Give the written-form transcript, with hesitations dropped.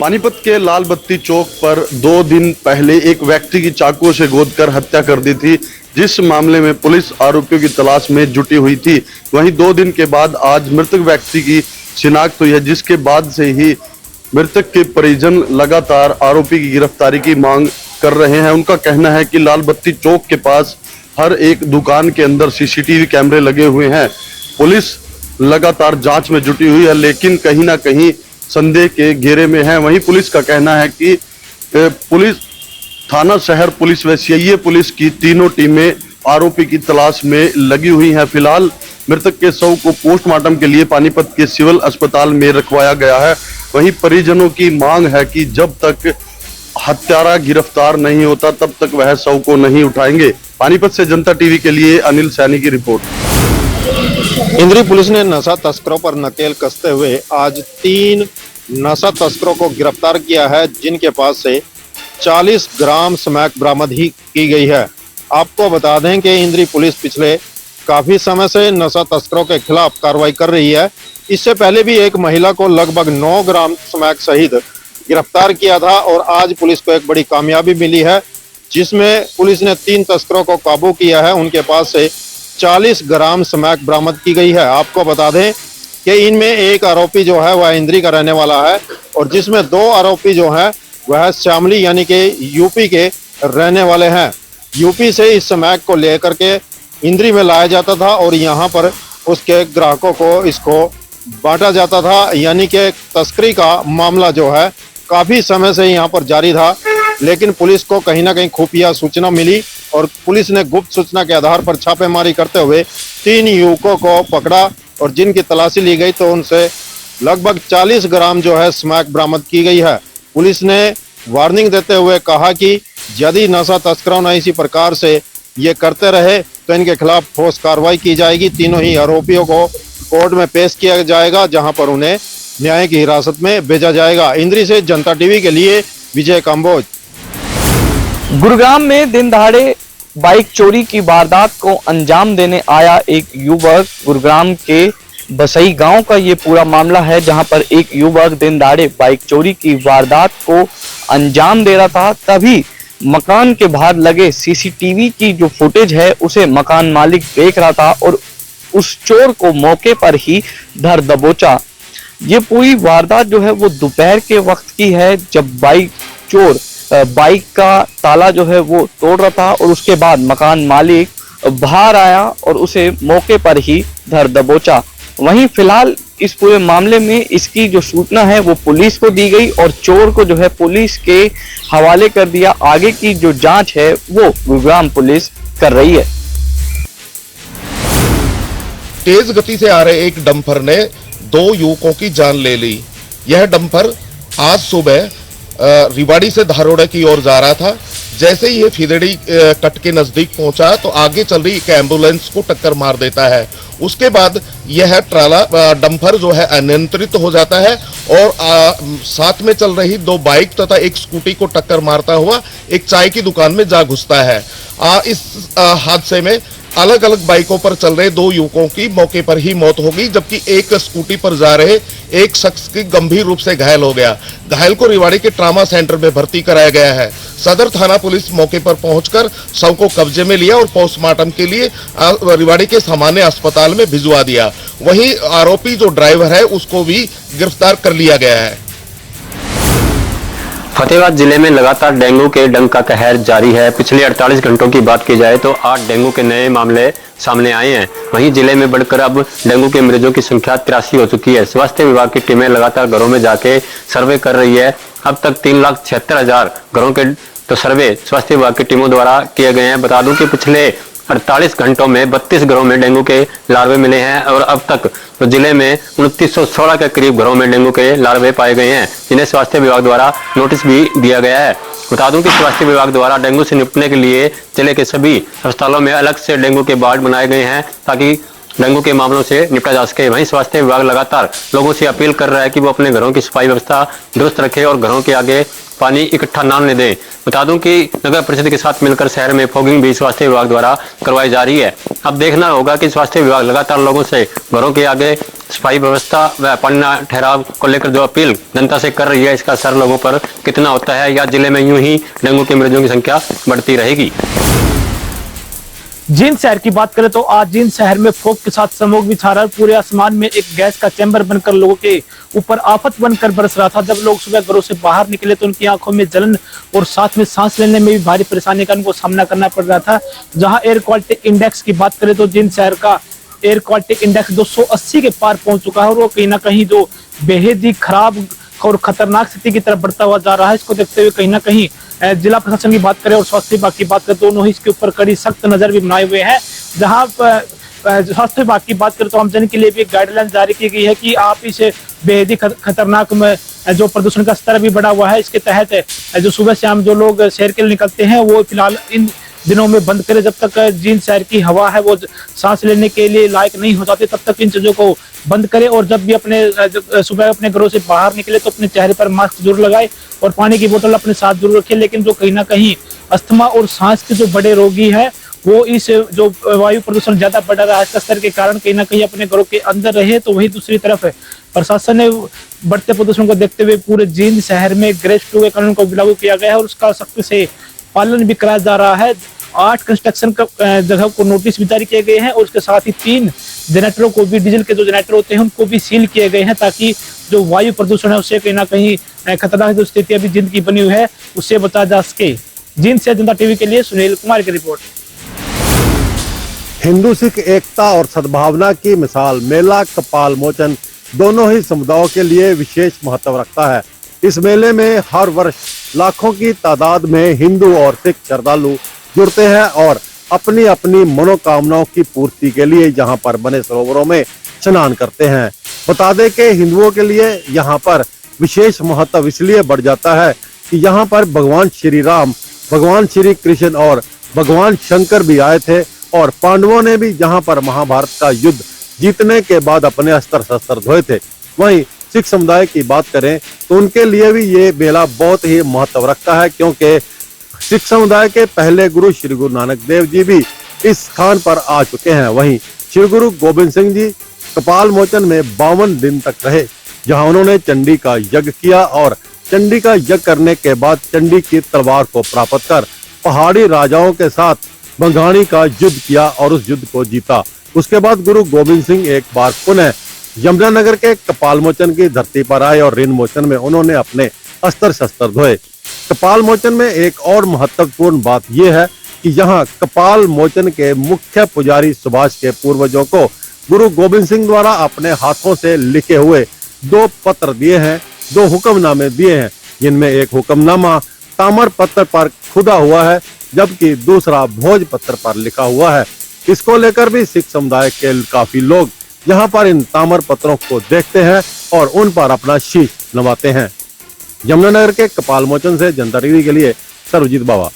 पानीपत के लाल बत्ती चौक पर 2 दिन पहले एक व्यक्ति की चाकू से गोदकर हत्या कर दी थी, जिस मामले में पुलिस आरोपियों की तलाश में जुटी हुई थी। वहीं 2 दिन के बाद आज मृतक व्यक्ति की शिनाख्त हुई है, जिसके बाद से ही मृतक के परिजन लगातार आरोपी की गिरफ्तारी की मांग कर रहे हैं। उनका कहना है कि लाल बत्ती चौक के पास हर एक दुकान के अंदर सीसीटीवी कैमरे लगे हुए हैं। पुलिस लगातार जांच में जुटी हुई है, लेकिन कहीं ना कहीं संदेह के घेरे में है। वहीं पुलिस का कहना है कि पुलिस थाना शहर पुलिस व सीआईए पुलिस की तीनों टीमें आरोपी की तलाश में लगी हुई हैं। फिलहाल मृतक के शव को पोस्टमार्टम के लिए पानीपत के सिविल अस्पताल में रखवाया गया है। वहीं परिजनों की मांग है कि जब तक हत्यारा गिरफ्तार नहीं होता तब तक वह शव को नहीं उठाएंगे। पानीपत से जनता टीवी के लिए अनिल सैनी की रिपोर्ट। इंद्री पुलिस ने नशा तस्करों पर नकेल कसते हुए आज 3 नशा तस्करों को गिरफ्तार किया है, जिनके पास से 40 ग्राम स्मैक बरामद ही की गई है। आपको बता दें कि इंद्री पुलिस पिछले काफी समय से नशा तस्करों के खिलाफ कार्रवाई कर रही है। इससे पहले भी एक महिला को लगभग 9 ग्राम स्मैक सहित गिरफ्तार किया था और आज पुलिस को एक बड़ी कामयाबी मिली है, जिसमें पुलिस ने 3 तस्करों को काबू किया है। उनके पास से 40 ग्राम स्मैक बरामद की गई है। आपको बता दें कि इनमें एक आरोपी जो है वह इंद्री का रहने वाला है और जिसमें 2 आरोपी जो है वह शामली यानी कि यूपी के रहने वाले हैं। यूपी से इस स्मैक को लेकर के इंद्री में लाया जाता था और यहाँ पर उसके ग्राहकों को इसको बांटा जाता था, यानी कि तस्करी का मामला जो है काफी समय से यहाँ पर जारी था। लेकिन पुलिस को कहीं ना कहीं खुफिया सूचना मिली और पुलिस ने गुप्त सूचना के आधार पर छापेमारी करते हुए 3 युवकों को पकड़ा और जिनकी तलाशी ली गई तो उनसे लगभग 40 ग्राम जो है स्मैक बरामद की गई है। पुलिस ने वार्निंग देते हुए कहा कि यदि नशा तस्करों ने इसी प्रकार से ये करते रहे तो इनके खिलाफ ठोस कार्रवाई की जाएगी। तीनों ही आरोपियों को कोर्ट में पेश किया जाएगा, जहां पर उन्हें न्याय की हिरासत में भेजा जाएगा। इंद्री से जनता टीवी के लिए विजय काम्बोज। गुरुग्राम में दिन दहाड़े बाइक चोरी की वारदात को अंजाम देने आया एक युवक। गुरुग्राम के बसई गांव का ये पूरा मामला है, जहां पर एक युवक दिन दहाड़े बाइक चोरी की वारदात को अंजाम दे रहा था। तभी मकान के बाहर लगे सीसीटीवी की जो फुटेज है उसे मकान मालिक देख रहा था और उस चोर को मौके पर ही धर दबोचा। ये पूरी वारदात जो है वो दोपहर के वक्त की है, जब बाइक चोर बाइक का ताला जो है वो तोड़ रहा था और उसके बाद मकान मालिक बाहर आया और उसे मौके पर ही धर दबोचा। वहीं फिलहाल इस पूरे मामले में इसकी जो सूचना है वो पुलिस को दी गई और चोर को जो है पुलिस के हवाले कर दिया। आगे की जो जांच है वो गुरुग्राम पुलिस कर रही है। तेज गति से आ रहे एक डंपर ने 2 युवकों की जान ले ली। यह डंपर आज सुबह रिवाड़ी से धारोड़ा की ओर जा रहा था। जैसे ही ये फिदड़ी कट के नजदीक पहुंचा तो आगे चल रही एक एम्बुलेंस को टक्कर मार देता है। उसके बाद यह ट्राला डंपर जो है अनियंत्रित हो जाता है और साथ में चल रही 2 बाइक तथा एक स्कूटी को टक्कर मारता हुआ एक चाय की दुकान में जा घुसता है। इस हादसे में अलग अलग बाइकों पर चल रहे 2 युवकों की मौके पर ही मौत हो गई, जबकि एक स्कूटी पर जा रहे एक शख्स की गंभीर रूप से घायल हो गया। घायल को रिवाड़ी के ट्रामा सेंटर में भर्ती कराया गया है। सदर थाना पुलिस मौके पर पहुंचकर शव को कब्जे में लिया और पोस्टमार्टम के लिए रिवाड़ी के सामान्य अस्पताल में भिजवा दिया। वहीं आरोपी जो ड्राइवर है उसको भी गिरफ्तार कर लिया गया है। फतेहाबाद जिले में लगातार डेंगू के डंक का कहर जारी है। पिछले 48 घंटों की बात की जाए तो 8 डेंगू के नए मामले सामने आए हैं। वहीं जिले में बढ़कर अब डेंगू के मरीजों की संख्या 83 हो चुकी है। स्वास्थ्य विभाग की टीमें लगातार घरों में जाके सर्वे कर रही है। अब तक 3,76,000 घरों के तो सर्वे स्वास्थ्य विभाग की टीमों द्वारा किए गए हैं। बता दूं कि पिछले 48 घंटों में 32 घरों में डेंगू के लार्वे मिले हैं और अब तक तो जिले में 2916 के करीब घरों में डेंगू के लार्वे पाए गए हैं, जिन्हें स्वास्थ्य विभाग द्वारा नोटिस भी दिया गया है। बता दूं कि स्वास्थ्य विभाग द्वारा डेंगू से निपटने के लिए जिले के सभी अस्पतालों में अलग से डेंगू के वार्ड बनाए गए हैं ताकि डेंगू के मामलों से निपटा जा सके। वहीं स्वास्थ्य विभाग लगातार लोगों से अपील कर रहा है कि वो अपने घरों की सफाई व्यवस्था दुरुस्त रखे और घरों के आगे पानी इकट्ठा न होने दें। बता दूं कि नगर परिषद के साथ मिलकर शहर में फॉगिंग भी स्वास्थ्य विभाग द्वारा करवाई जा रही है। अब देखना होगा कि स्वास्थ्य विभाग लगातार लोगों से घरों के आगे सफाई व्यवस्था व पानी ठहराव को लेकर जो अपील जनता से कर रही है, इसका असर लोगों पर कितना होता है, या जिले में यूं ही डेंगू के मरीजों की संख्या बढ़ती रहेगी। जींद शहर की बात करें तो आज जींद शहर में फॉग के साथ स्मोक भी छा रहा है। पूरे आसमान में एक गैस का चैम्बर बनकर लोगों के ऊपर आफत बनकर बरस रहा था। जब लोग सुबह घरों से बाहर निकले तो उनकी आंखों में जलन और साथ में सांस लेने में भी भारी परेशानी का उनको सामना करना पड़ रहा था। जहां एयर क्वालिटी इंडेक्स की बात करें तो जींद शहर का एयर क्वालिटी इंडेक्स 280 के पार पहुंच चुका है और वो कहीं ना कहीं जो बेहद ही खराब और खतरनाक स्थिति की तरफ बढ़ता हुआ जा रहा है। इसको देखते हुए कहीं ना कहीं जिला प्रशासन की बात करें और स्वास्थ्य विभाग की बात करें, दोनों ही इसके ऊपर कड़ी सख्त नजर भी बनाए हुए हैं। जहां स्वास्थ्य विभाग की बात करें तो आमजन के लिए भी एक गाइडलाइन जारी की गई है कि आप इस बेहद ही खतरनाक में जो प्रदूषण का स्तर भी बढ़ा हुआ है, इसके तहत जो सुबह शाम जो लोग शहर के लिए निकलते हैं वो फिलहाल इन दिनों में बंद करें। जब तक जींद शहर की हवा है वो सांस लेने के लिए लायक नहीं हो जाती, तब तक इन चीजों को बंद करें। और जब भी सुबह अपने घरों से बाहर निकले तो अपने चेहरे पर मास्क जरूर लगाए और पानी की बोतल अपने साथ जरूर रखें। लेकिन जो कहीं ना कहीं अस्थमा और सांस के जो बड़े रोगी हैं वो इस जो वायु प्रदूषण ज्यादा बढ़ रहा है इसका स्तर के कारण कहीं ना कहीं अपने घरों के अंदर रहे। तो वही दूसरी तरफ प्रशासन ने बढ़ते प्रदूषण को देखते हुए पूरे जींद शहर में ग्रेड 2 के कानून को लागू किया गया है और उसका सख्ती से पालन भी कराया जा रहा है। 8 कंस्ट्रक्शन जगह को नोटिस भी जारी किए गए हैं और उसके साथ ही 3 जनरेटरों को भी, डीजल के जो जनरेटर होते हैं उनको भी सील किए गए हैं ताकि जो वायु प्रदूषण है उससे कहीं ना कहीं खतरनाक जो स्थिति अभी जींद की बनी हुई है उससे बचा जा सके। जींद से जनता टीवी के लिए सुनील कुमार की रिपोर्ट। हिंदू सिख एकता और सद्भावना की मिसाल मेला कपाल मोचन दोनों ही समुदायों के लिए विशेष महत्व रखता है। इस मेले में हर वर्ष लाखों की तादाद में हिंदू और सिख श्रद्धालु जुड़ते हैं और अपनी अपनी मनोकामनाओं की पूर्ति के लिए यहाँ पर बने सरोवरों में स्नान करते हैं। बता दें कि हिंदुओं के लिए यहाँ पर विशेष महत्व इसलिए बढ़ जाता है कि यहाँ पर भगवान श्री राम, भगवान श्री कृष्ण और भगवान शंकर भी आए थे और पांडवों ने भी यहाँ पर महाभारत का युद्ध जीतने के बाद अपने अस्त्र शस्त्र धोए थे। वहीं सिख समुदाय की बात करें तो उनके लिए भी ये मेला बहुत ही महत्व रखता है क्योंकि सिख समुदाय के पहले गुरु श्री गुरु नानक देव जी भी इस स्थान पर आ चुके हैं। वहीं श्री गुरु गोबिंद सिंह जी कपाल मोचन में 52 दिन तक रहे, जहां उन्होंने चंडी का यज्ञ किया और चंडी का यज्ञ करने के बाद चंडी की तलवार को प्राप्त कर पहाड़ी राजाओं के साथ बंगाणी का युद्ध किया और उस युद्ध को जीता। उसके बाद गुरु गोबिंद सिंह एक बार पुनः यमुनानगर के कपाल मोचन की धरती पर आए और ऋण मोचन में उन्होंने अपने अस्त्र शस्त्र धोए। कपाल मोचन में एक और महत्वपूर्ण बात यह है कि यहाँ कपाल मोचन के मुख्य पुजारी सुभाष के पूर्वजों को गुरु गोबिंद सिंह द्वारा अपने हाथों से लिखे हुए 2 पत्र दिए हैं, 2 हुक्मनामे दिए हैं, जिनमें एक हुक्मनामा ताम्र पत्र पर खुदा हुआ है जबकि दूसरा भोज पत्र पर लिखा हुआ है। इसको लेकर भी सिख समुदाय के काफी लोग यहाँ पर इन ताम्र पत्रों को देखते हैं और उन पर अपना शीश नवाते हैं। यमुनानगर के कपाल मोचन से जनता टीवी के लिए सर्वजीत बाबा।